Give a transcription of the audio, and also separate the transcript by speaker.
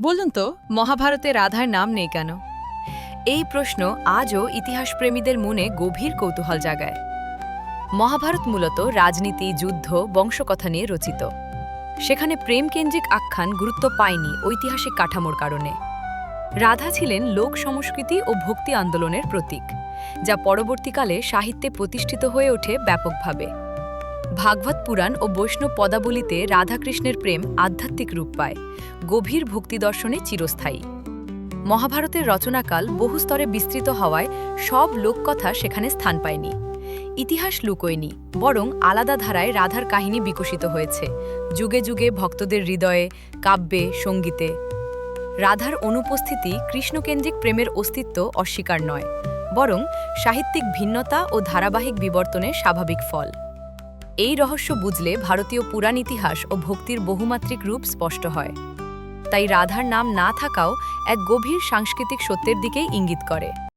Speaker 1: বলুন তো, মহাভারতে রাধার নাম নেই কেন? এই প্রশ্ন আজও ইতিহাসপ্রেমীদের মনে গভীর কৌতূহল জাগায়। মহাভারত মূলত রাজনীতি, যুদ্ধ, বংশকথা নিয়ে রচিত। সেখানে প্রেমকেন্দ্রিক আখ্যান গুরুত্ব পায়নি ঐতিহাসিক কাঠামোর কারণে। রাধা ছিলেন লোক সংস্কৃতি ও ভক্তি আন্দোলনের প্রতীক, যা পরবর্তীকালে সাহিত্যে প্রতিষ্ঠিত হয়ে ওঠে ব্যাপকভাবে। ভাগবত পুরাণ ও বৈষ্ণব পদাবলিতে রাধাকৃষ্ণের প্রেম আধ্যাত্মিক রূপ পায়, গভীর ভক্তিদর্শনে চিরস্থায়ী। মহাভারতের রচনাকাল বহু স্তরে বিস্তৃত হওয়ায় সব লোককথা সেখানে স্থান পায়নি। ইতিহাস লুকোয়নি, বরং আলাদা ধারায় রাধার কাহিনী বিকশিত হয়েছে, যুগে যুগে ভক্তদের হৃদয়ে, কাব্যে, সঙ্গীতে। রাধার অনুপস্থিতি কৃষ্ণকেন্দ্রিক প্রেমের অস্তিত্ব অস্বীকার নয়, বরং সাহিত্যিক ভিন্নতা ও ধারাবাহিক বিবর্তনের স্বাভাবিক ফল। এই রহস্য বুঝলে ভারতীয় পুরাণ ইতিহাস ও ভক্তির বহুমাত্রিক রূপ স্পষ্ট হয়। তাই রাধার নাম না থাকাও এক গভীর সাংস্কৃতিক সত্যের দিকেই ইঙ্গিত করে।